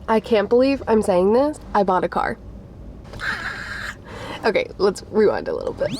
I can't believe I'm saying this. I bought a car. Okay, let's rewind a little bit.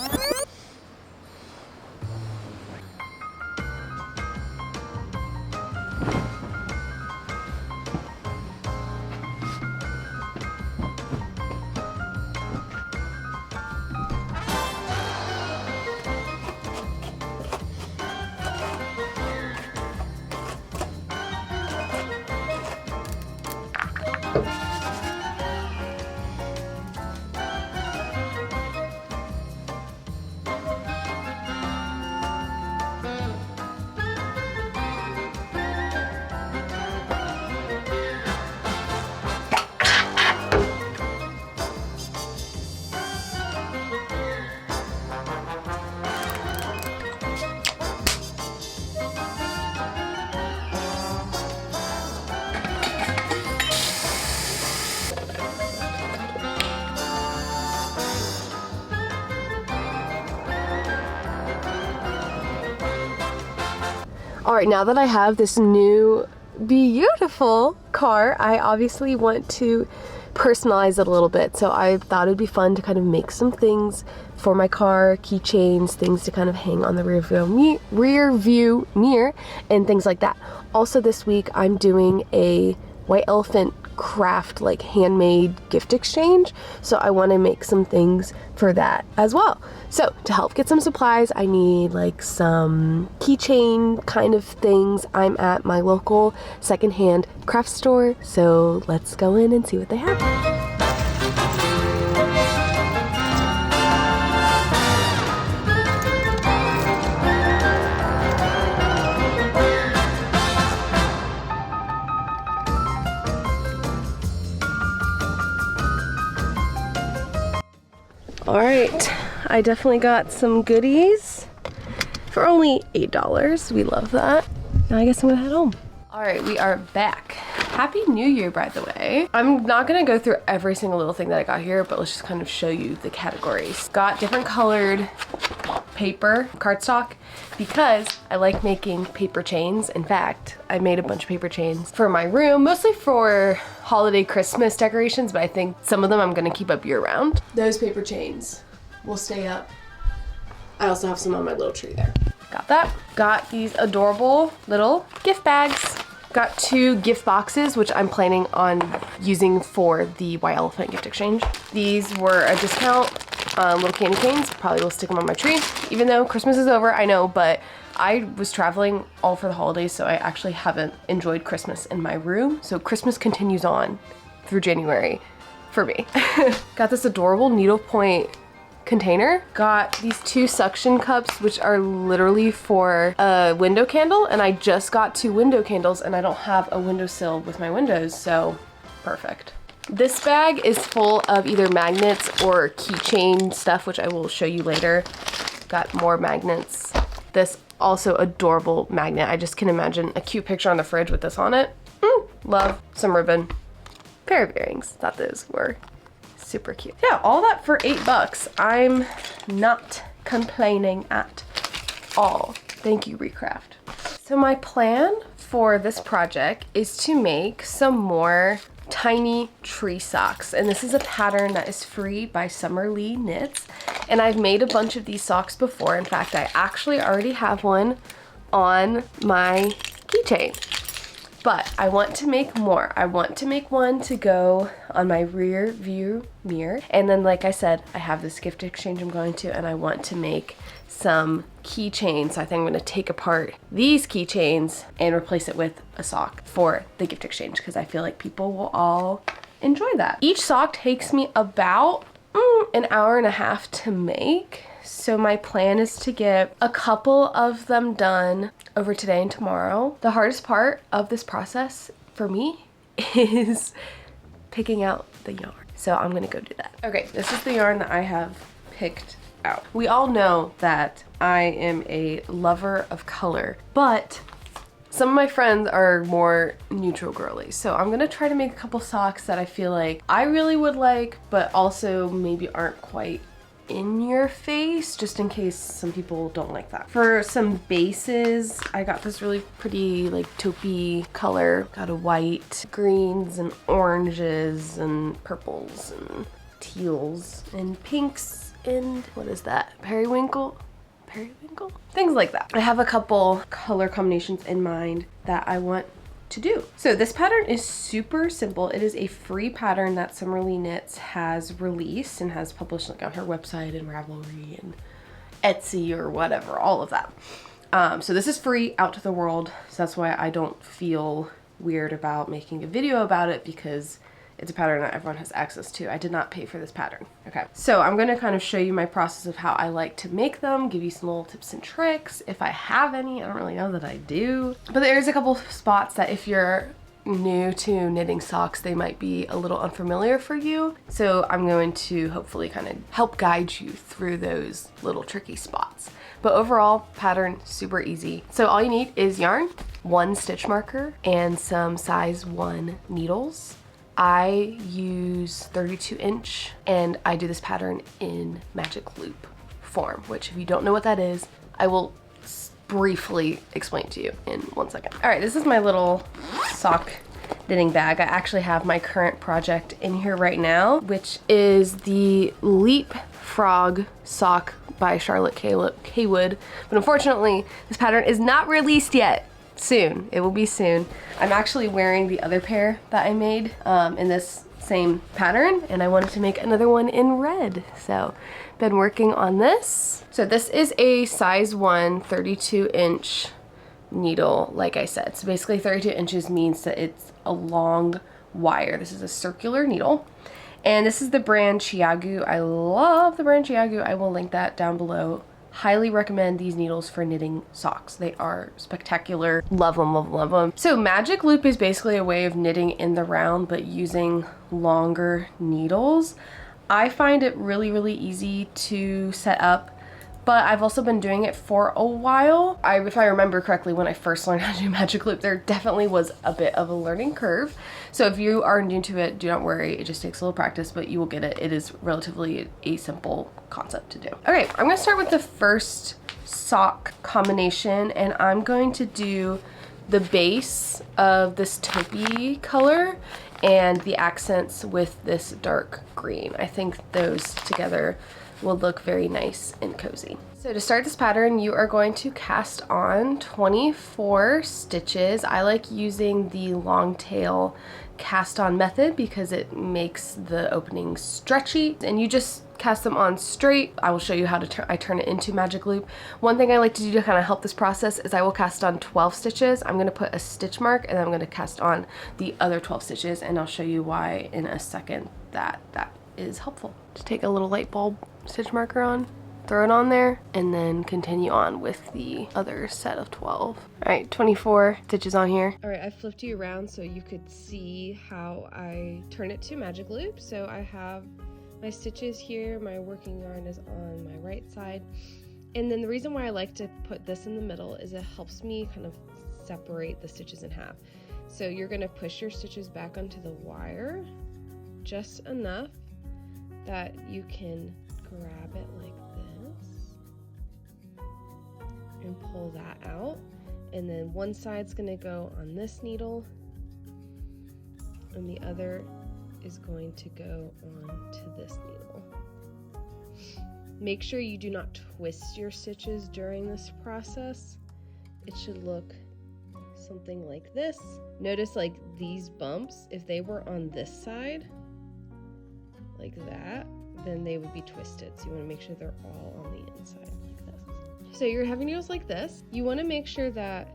All right, now that I have this new beautiful car, I obviously want to personalize it a little bit. So I thought it'd be fun to kind of make some things for my car, keychains, things to kind of hang on the rear view mirror and things like that. Also this week I'm doing a white elephant craft, like handmade gift exchange, so I want to make some things for that as well. So to help get some supplies, I need like some keychain kind of things. I'm at my local secondhand craft store, so let's go in and see what they have. All right, I definitely got some goodies for only $8. We love that. Now I guess I'm gonna head home. All right, we are back. Happy New Year, by the way. I'm not gonna go through every single little thing that I got here, but let's just kind of show you the categories. Got different colored paper, cardstock, because I like making paper chains. In fact, I made a bunch of paper chains for my room, mostly for holiday Christmas decorations, but I think some of them I'm gonna keep up year round. Those paper chains will stay up. I also have some on my little tree there. Got that. Got these adorable little gift bags. Got 2 gift boxes, which I'm planning on using for the White Elephant gift exchange. These were a discount, little candy canes. Probably will stick them on my tree, even though Christmas is over, I know, but I was traveling all for the holidays, so I actually haven't enjoyed Christmas in my room. So Christmas continues on through January for me. Got this adorable needlepoint container. Got these 2 suction cups, which are literally for a window candle, and I just got 2 window candles and I don't have a windowsill with my windows, so perfect. This bag is full of either magnets or keychain stuff, which I will show you later. Got more magnets. This also adorable magnet. I just can imagine a cute picture on the fridge with this on it. Love. Some ribbon. Pair of earrings. Thought those were super cute. Yeah, all that for $8. I'm not complaining at all. Thank you, Recraft. So my plan for this project is to make some more tiny tree socks, and this is a pattern that is free by Summer Lee Knits, and I've made a bunch of these socks before. In fact, I actually already have one on my keychain. But I want to make more. I want to make one to go on my rear view mirror. And then, like I said, I have this gift exchange I'm going to, and I want to make some keychains. So I think I'm gonna take apart these keychains and replace it with a sock for the gift exchange, because I feel like people will all enjoy that. Each sock takes me about an hour and a half to make. So my plan is to get a couple of them done over today and tomorrow. The hardest part of this process for me is picking out the yarn. So I'm gonna go do that. Okay, this is the yarn that I have picked out. We all know that I am a lover of color, but some of my friends are more neutral girly. So I'm gonna try to make a couple socks that I feel like I really would like, but also maybe aren't quite in your face, just in case some people don't like that. For some bases, I got this really pretty like taupey color. Got a white, greens and oranges and purples and teals and pinks and what is that? Periwinkle? Periwinkle? Things like that. I have a couple color combinations in mind that I want to do. So this pattern is super simple. It is a free pattern that Summerly Knits has released and has published like on her website and Ravelry and Etsy or whatever, all of that. So this is free out to the world. So that's why I don't feel weird about making a video about it, because it's a pattern that everyone has access to. I did not pay for this pattern. Okay, so I'm gonna kind of show you my process of how I like to make them, give you some little tips and tricks, if I have any. I don't really know that I do. But there's a couple spots that if you're new to knitting socks, they might be a little unfamiliar for you. So I'm going to hopefully kind of help guide you through those little tricky spots. But overall, pattern super easy. So all you need is yarn, 1 stitch marker, and some size 1 needles. I use 32 inch and I do this pattern in magic loop form, which if you don't know what that is, I will briefly explain to you in 1 second. All right, this is my little sock knitting bag. I actually have my current project in here right now, which is the Leap Frog sock by Charlotte Kaywood. But unfortunately, this pattern is not released yet. Soon, it will be soon. I'm actually wearing the other pair that I made in this same pattern, and I wanted to make another one in red. So been working on this. So this is a size 1 32 inch needle, like I said. So basically 32 inches means that it's a long wire. This is a circular needle. And this is the brand Chiagu. I love the brand Chiagu. I will link that down below. Highly recommend these needles for knitting socks. They are spectacular. Love them, love them, love them. So magic loop is basically a way of knitting in the round, but using longer needles. I find it really, really easy to set up, but I've also been doing it for a while. If I remember correctly, when I first learned how to do magic loop, there definitely was a bit of a learning curve. So if you are new to it, do not worry. It just takes a little practice, but you will get it. It is relatively a simple concept to do. Okay, I'm gonna start with the first sock combination, and I'm going to do the base of this taupey color and the accents with this dark green. I think those together will look very nice and cozy. So to start this pattern, you are going to cast on 24 stitches. I like using the long tail cast on method because it makes the openings stretchy, and you just cast them on straight. I will show you how to I turn it into magic loop. One thing I like to do to kind of help this process is I will cast on 12 stitches. I'm going to put a stitch mark and then I'm going to cast on the other 12 stitches, and I'll show you why in a second that is helpful. Just take a little light bulb stitch marker on, throw it on there, and then continue on with the other set of 12. All right, 24 stitches on here. All right, I flipped you around so you could see how I turn it to magic loop. So I have my stitches here, my working yarn is on my right side. And then the reason why I like to put this in the middle is it helps me kind of separate the stitches in half. So you're gonna push your stitches back onto the wire just enough that you can grab it like this and pull that out, and then one side's gonna go on this needle and the other is going to go on to this needle. Make sure you do not twist your stitches during this process. It should look something like this. Notice like these bumps, if they were on this side like that, then they would be twisted. So you want to make sure they're all on the inside like this. So you're having needles like this. You want to make sure that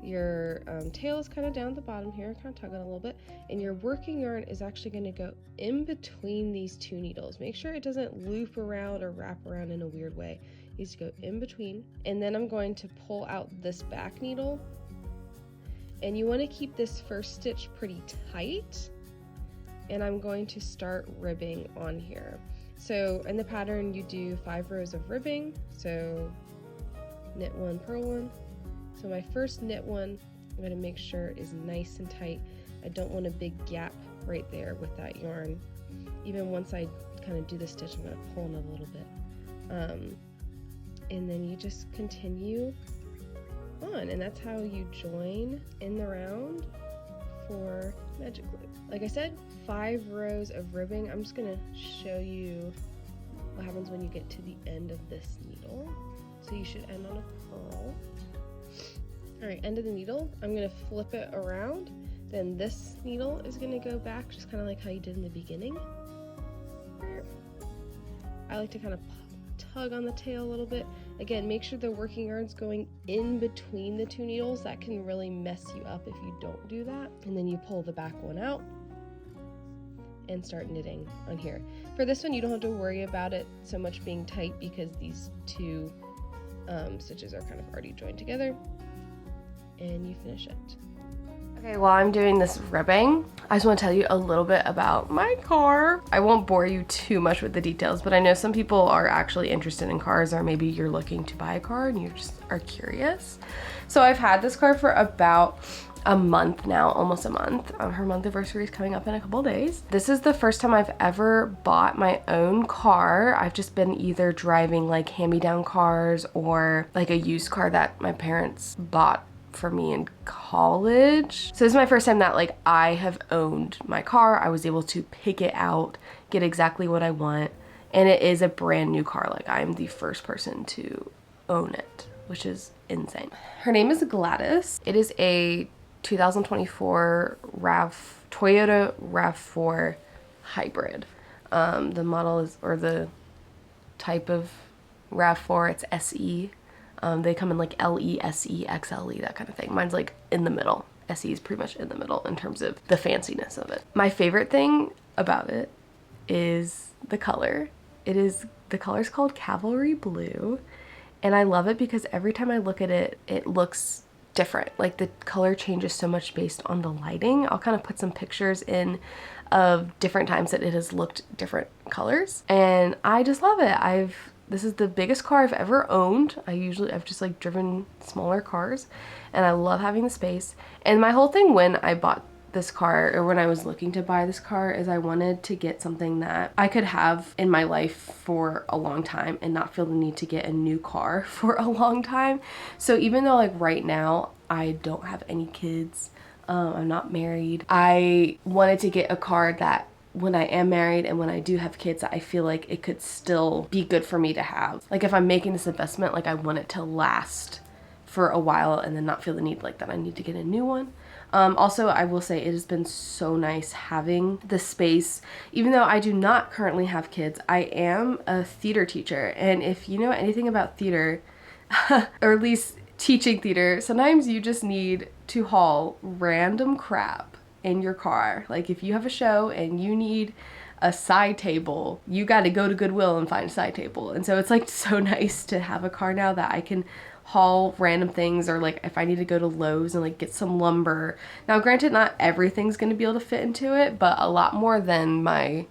your tail is kind of down at the bottom here, kind of tug on a little bit, and your working yarn is actually going to go in between these two needles. Make sure it doesn't loop around or wrap around in a weird way. It needs to go in between. And then I'm going to pull out this back needle, and you want to keep this first stitch pretty tight, and I'm going to start ribbing on here. So in the pattern you do 5 rows of ribbing, so knit 1, purl 1. So my first knit one, I'm going to make sure is nice and tight. I don't want a big gap right there with that yarn. Even once I kind of do the stitch, I'm going to pull in a little bit. And then you just continue on, and that's how you join in the round for magic loop. Like I said, 5 rows of ribbing. I'm just gonna show you what happens when you get to the end of this needle. So you should end on a pearl. All right, end of the needle. I'm gonna flip it around. Then this needle is gonna go back, just kind of like how you did in the beginning. I like to kind of tug on the tail a little bit. Again, make sure the working yarn's going in between the 2 needles. That can really mess you up if you don't do that. And then you pull the back one out and start knitting on here. For this one, you don't have to worry about it so much being tight because these 2 stitches are kind of already joined together, and you finish it. Okay, while I'm doing this ribbing, I just want to tell you a little bit about my car. I won't bore you too much with the details, but I know some people are actually interested in cars, or maybe you're looking to buy a car and you just are curious. So I've had this car for about a month now, almost a month. Her month anniversary is coming up in a couple days. This is the first time I've ever bought my own car. I've just been either driving like hand-me-down cars or like a used car that my parents bought for me in college. So this is my first time that like I have owned my car. I was able to pick it out, get exactly what I want, and it is a brand new car. Like I'm the first person to own it, which is insane. Her name is Gladys. It is a 2024 Toyota RAV4 hybrid. The model is, or the type of RAV4, it's SE. They come in like LE, SE, XLE, that kind of thing. Mine's like in the middle. SE is pretty much in the middle in terms of the fanciness of it. My favorite thing about it is the color. The color is called Calvary Blue, and I love it because every time I look at it, it looks different. Like the color changes so much based on the lighting. I'll kind of put some pictures in of different times that it has looked different colors, and I just love it. This is the biggest car I've ever owned. I've just like driven smaller cars, and I love having the space. And my whole thing when I bought this car, or when I was looking to buy this car, is I wanted to get something that I could have in my life for a long time and not feel the need to get a new car for a long time. So even though like right now I don't have any kids, I'm not married, I wanted to get a car that when I am married and when I do have kids, I feel like it could still be good for me to have. Like if I'm making this investment, like I want it to last for a while and then not feel the need like that I need to get a new one. Also, I will say it has been so nice having the space. Even though I do not currently have kids, I am a theater teacher. And if you know anything about theater, or at least teaching theater, sometimes you just need to haul random crap in your car. Like if you have a show and you need a side table, you got to go to Goodwill and find a side table. And so it's like so nice to have a car now that I can haul random things, or like if I need to go to Lowe's and like get some lumber. Now granted, not everything's going to be able to fit into it, but a lot more than my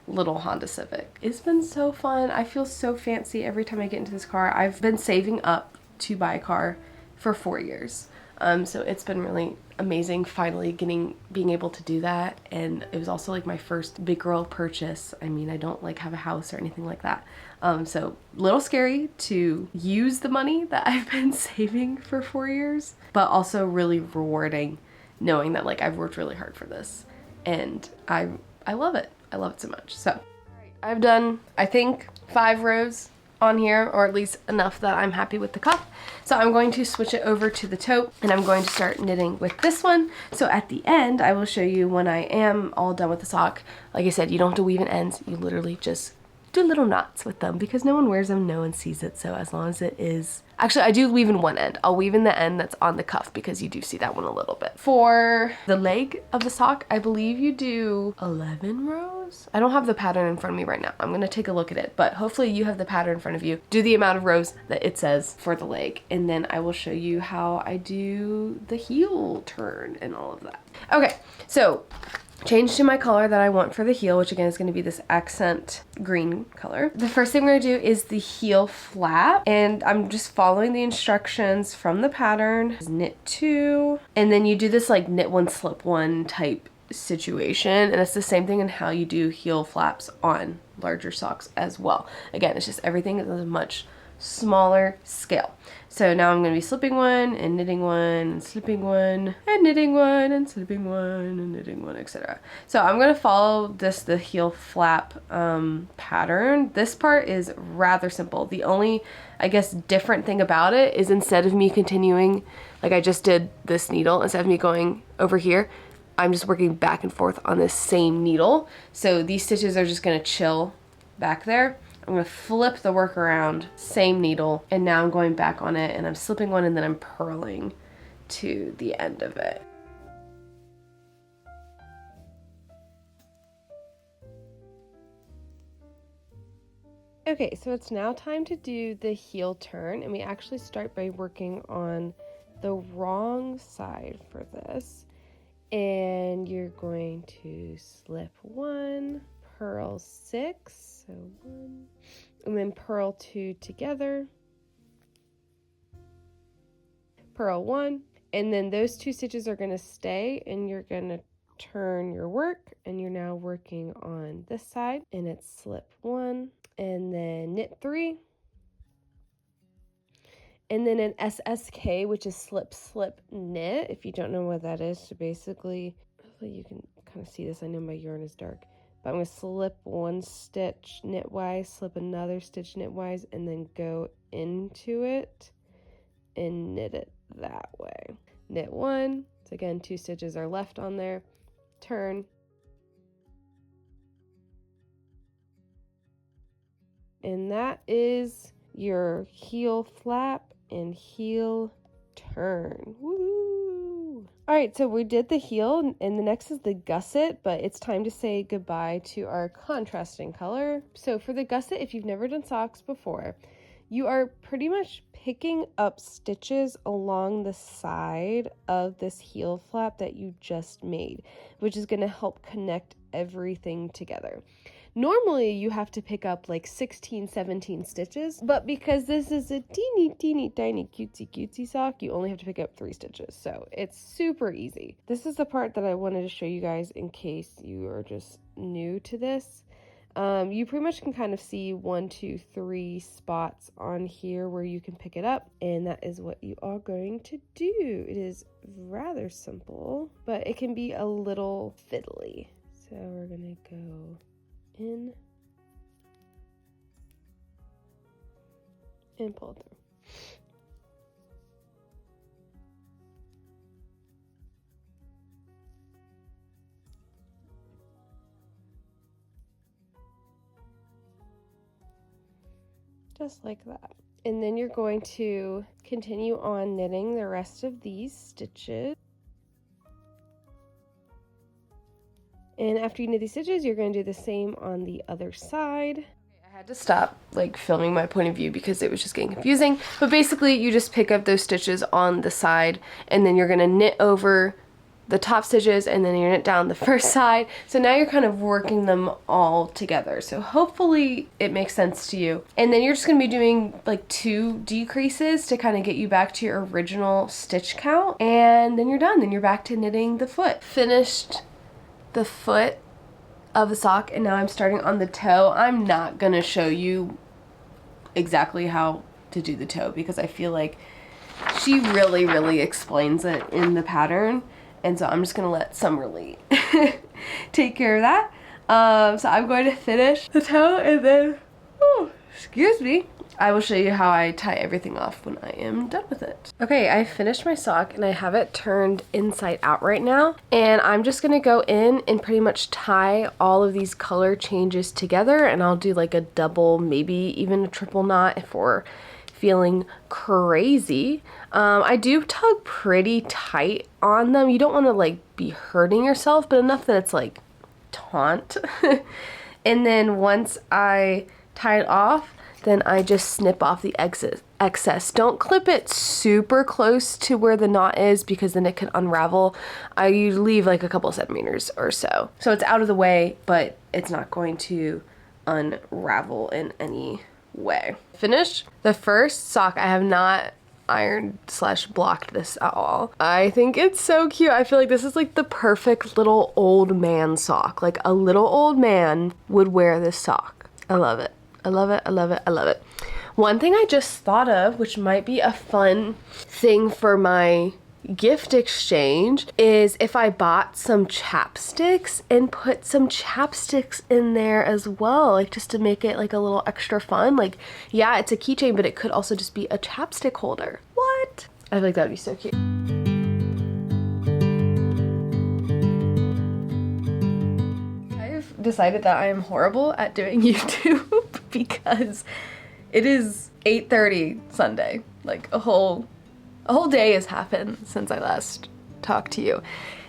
little Honda Civic. It's been so fun. I feel so fancy every time I get into this car. I've been saving up to buy a car for 4 years. So it's been really amazing finally being able to do that. And it was also like my first big girl purchase. I mean, I don't like have a house or anything like that. So a little scary to use the money that I've been saving for 4 years, but also really rewarding knowing that like I've worked really hard for this, and I love it. I love it so much. So I've done, I think, 5 rows on here, or at least enough that I'm happy with the cuff. So I'm going to switch it over to the tote, and I'm going to start knitting with this one. So at the end, I will show you when I am all done with the sock. Like I said, you don't have to weave in ends. You literally just do little knots with them because no one wears them, no one sees it. So as long as it is, actually I do weave in one end. I'll weave in the end that's on the cuff because you do see that one a little bit. For the leg of the sock, I believe you do 11 rows. I don't have the pattern in front of me right now. I'm gonna take a look at it, but hopefully you have the pattern in front of you. Do the amount of rows that it says for the leg, and then I will show you how I do the heel turn and all of that. Okay, so change to my color that I want for the heel, which again is going to be this accent green color. The first thing we're going to do is the heel flap, and I'm just following the instructions from the pattern. Knit 2, and then you do this like knit 1 slip 1 type situation, and it's the same thing in how you do heel flaps on larger socks as well. Again, it's just everything is a much smaller scale. So now I'm going to be slipping one and knitting one and slipping one and knitting one and slipping one and knitting one, etc. So I'm going to follow the heel flap pattern. This part is rather simple. The only, I guess, different thing about it is instead of me continuing like I just did this needle, instead of me going over here, I'm just working back and forth on this same needle. So these stitches are just going to chill back there. I'm going to flip the work around, same needle, and now I'm going back on it and I'm slipping one and then I'm purling to the end of it. Okay, so it's now time to do the heel turn, and we actually start by working on the wrong side for this. And you're going to slip one, purl 6, so 1, and then purl 2 together, purl 1, and then those 2 stitches are going to stay, and you're going to turn your work, and you're now working on this side, and it's slip 1, and then knit 3, and then an SSK, which is slip, slip, knit. If you don't know what that is, so basically, hopefully you can kind of see this. I know my yarn is dark, but I'm going to slip 1 stitch knitwise, slip another stitch knitwise, and then go into it and knit it that way. Knit 1, so again, 2 stitches are left on there, turn, and that is your heel flap and heel turn. Woo! All right, so we did the heel, and the next is the gusset, but it's time to say goodbye to our contrasting color. So for the gusset, if you've never done socks before, you are pretty much picking up stitches along the side of this heel flap that you just made, which is going to help connect everything together. Normally you have to pick up like 16, 17 stitches, but because this is a teeny tiny cutesy sock, you only have to pick up 3 stitches. So it's super easy. This is the part that I wanted to show you guys in case you are just new to this. You pretty much can kind of see 1, 2, 3 spots on here where you can pick it up, and that is what you are going to do. It is rather simple, but it can be a little fiddly. So we're gonna go in and pull through. Just like that. And then you're going to continue on knitting the rest of these stitches. And after you knit these stitches, you're going to do the same on the other side. I had to stop like filming my point of view because it was just getting confusing. But basically you just pick up those stitches on the side, and then you're going to knit over the top stitches, and then you knit down the first side. So now you're kind of working them all together. So hopefully it makes sense to you. And then you're just going to be doing like 2 decreases to kind of get you back to your original stitch count. And then you're done. Then you're back to knitting the foot. Finished the foot of the sock, and now I'm starting on the toe. I'm not gonna show you exactly how to do the toe because I feel like she really explains it in the pattern, and so I'm just gonna let Summerly take care of that. So I'm going to finish the toe, and then excuse me, I will show you how I tie everything off when I am done with it. Okay, I finished my sock and I have it turned inside out right now. And I'm just gonna go in and pretty much tie all of these color changes together, and I'll do like a double, maybe even a triple knot if we're feeling crazy. I do tug pretty tight on them. You don't wanna like be hurting yourself, but enough that it's like taut. And then once I tie it off, then I just snip off the excess. Don't clip it super close to where the knot is because then it can unravel. I leave like a couple centimeters or so. So it's out of the way, but it's not going to unravel in any way. Finished the first sock. I have not ironed slash blocked this at all. I think it's so cute. I feel like this is like the perfect little old man sock. Like a little old man would wear this sock. I love it. I love it. I love it. I love it. One thing I just thought of, which might be a fun thing for my gift exchange, is if I bought some chapsticks and put some chapsticks in there as well, like just to make it like a little extra fun. Like, yeah, it's a keychain, but it could also just be a chapstick holder. What? I feel like that would be so cute. I've decided that I am horrible at doing YouTube because it is 8:30 Sunday. Like a whole day has happened since I last talked to you.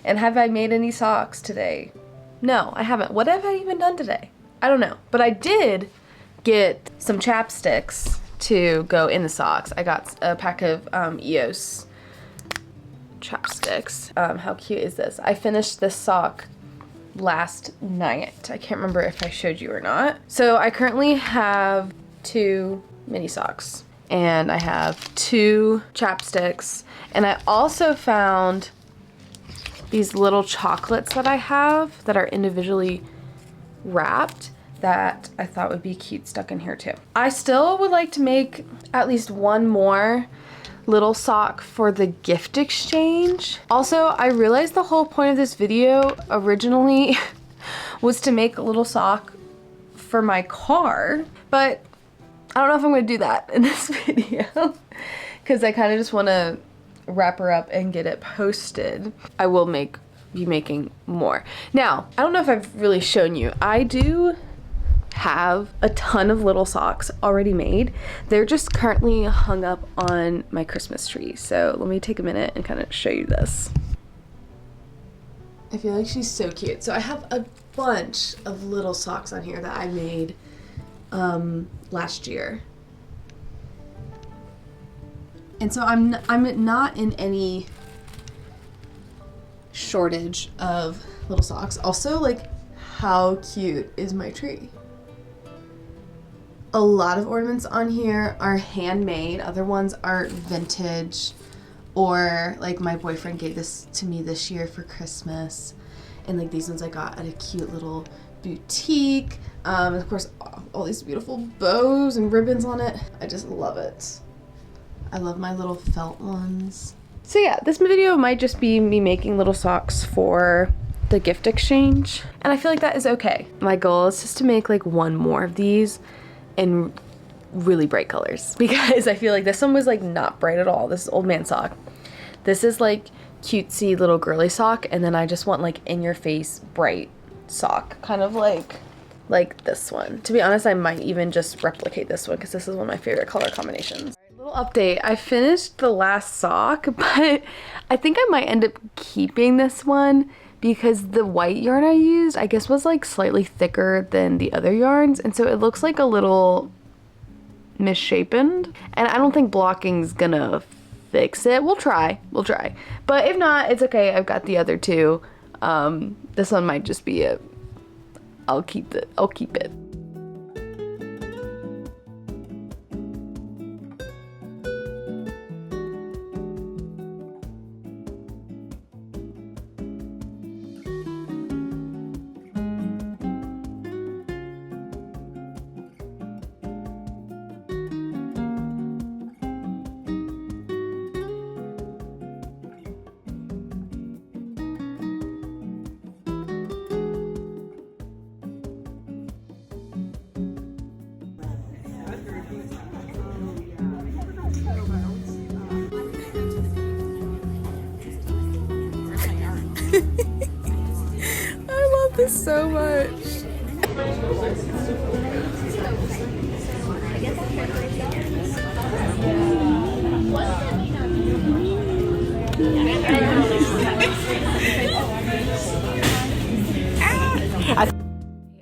And have I made any socks today? No, I haven't. What have I even done today? I don't know. But I did get some chapsticks to go in the socks. I got a pack of EOS chapsticks. How cute is this? I finished this sock last night. I can't remember if I showed you or not. So I currently have 2 mini socks. And I have 2 chapsticks. And I also found these little chocolates that I have that are individually wrapped that I thought would be cute stuck in here too. I still would like to make at least one more little sock for the gift exchange. Also, I realized the whole point of this video originally was to make a little sock for my car, but I don't know if I'm gonna do that in this video because I kind of just want to wrap her up and get it posted. I will be making more. Now, I don't know if I've really shown you. I do have a ton of little socks already made. They're just currently hung up on my Christmas tree. So let me take a minute and kind of show you this. I feel like she's so cute. So I have a bunch of little socks on here that I made last year. And so I'm not in any shortage of little socks. Also, like, how cute is my tree? A lot of ornaments on here are handmade. Other ones are vintage, or like my boyfriend gave this to me this year for Christmas. And like these ones I got at a cute little boutique. And of course, all these beautiful bows and ribbons on it. I just love it. I love my little felt ones. So yeah, this video might just be me making little socks for the gift exchange. And I feel like that is okay. My goal is just to make like one more of these in really bright colors, because I feel like this one was like not bright at all. This is old man sock. This is like cutesy little girly sock, and then I just want like in your face bright sock, kind of like this one. To be honest, I might even just replicate this one because this is one of my favorite color combinations. Little update, I finished the last sock, but I think I might end up keeping this one because the white yarn I used, I guess, was like slightly thicker than the other yarns, and so it looks like a little misshapen, and I don't think blocking's gonna fix it. We'll try, but if not, it's okay. I've got the other 2. This one might just be it. I'll keep it. I love this so much.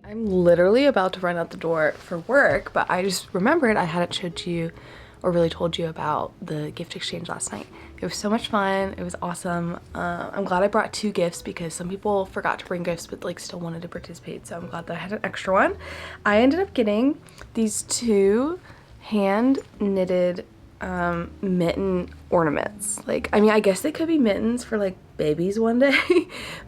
I'm literally about to run out the door for work, but I just remembered I hadn't showed you or really told you about the gift exchange last night. It was so much fun. It was awesome. I'm glad I brought 2 gifts because some people forgot to bring gifts but like still wanted to participate, so I'm glad that I had an extra one. I ended up getting these 2 hand knitted mitten ornaments. Like, I mean, I guess they could be mittens for like babies one day,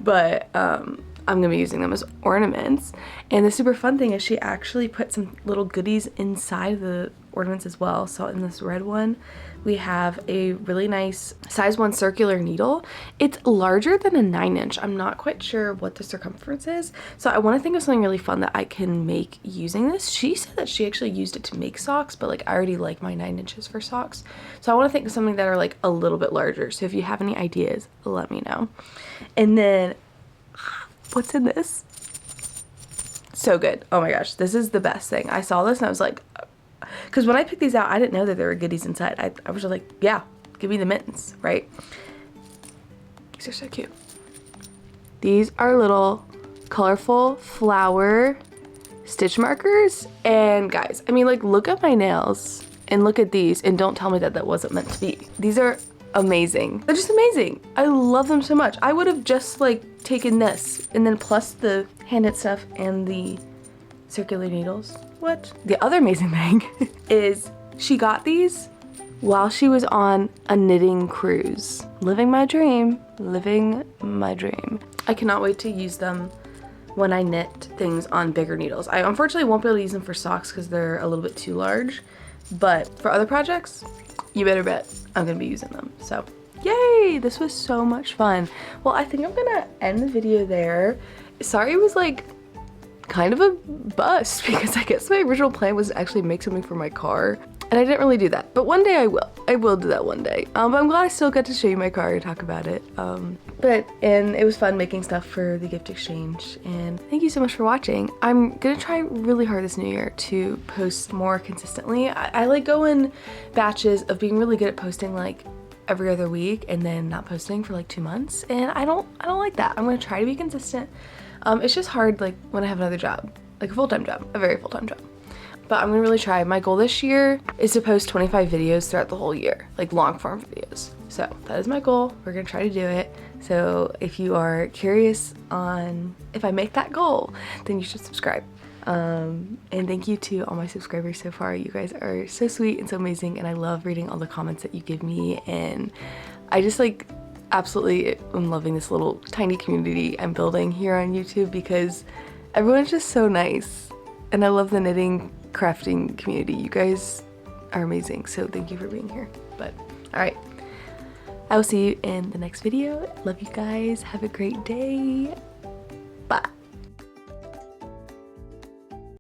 but I'm gonna be using them as ornaments. And the super fun thing is she actually put some little goodies inside the ornaments as well. So in this red one, we have a really nice size 1 circular needle. It's larger than a 9-inch. I'm not quite sure what the circumference is. So I want to think of something really fun that I can make using this. She said that she actually used it to make socks, but like I already like my 9 inches for socks. So I want to think of something that are like a little bit larger. So if you have any ideas, let me know. And then what's in this? So good. Oh my gosh, this is the best thing. I saw this and I was like, because when I picked these out, I didn't know that there were goodies inside. I was just like, yeah, give me the mittens, right? These are so cute. These are little colorful flower stitch markers. And guys, I mean, like, look at my nails and look at these and don't tell me that that wasn't meant to be. These are amazing. They're just amazing. I love them so much. I would have just like taken this and then plus the hand-knit stuff and the circular needles. What? The other amazing thing is she got these while she was on a knitting cruise. Living my dream, living my dream. I cannot wait to use them when I knit things on bigger needles. I unfortunately won't be able to use them for socks because they're a little bit too large, but for other projects, you better bet I'm gonna be using them. So yay, this was so much fun. Well, I think I'm gonna end the video there. Sorry it was like kind of a bust because I guess my original plan was to actually make something for my car and I didn't really do that, but one day I will. I will do that one day. But I'm glad I still got to show you my car and talk about it. And it was fun making stuff for the gift exchange, and thank you so much for watching. I'm gonna try really hard this new year to post more consistently. I like go in batches of being really good at posting like every other week and then not posting for like 2 months, and I don't like that. I'm gonna try to be consistent. It's just hard like when I have another job, like a full-time job, a very full-time job. But I'm gonna really try. My goal this year is to post 25 videos throughout the whole year, like long form videos. So that is my goal. We're gonna try to do it. So if you are curious on if I make that goal, then you should subscribe. And thank you to all my subscribers so far. You guys are so sweet and so amazing, and I love reading all the comments that you give me, and I just like absolutely am loving this little tiny community I'm building here on YouTube because everyone's just so nice, and I love the knitting crafting community. You guys are amazing, so thank you for being here. But all right, I will see you in the next video. Love you guys. Have a great day.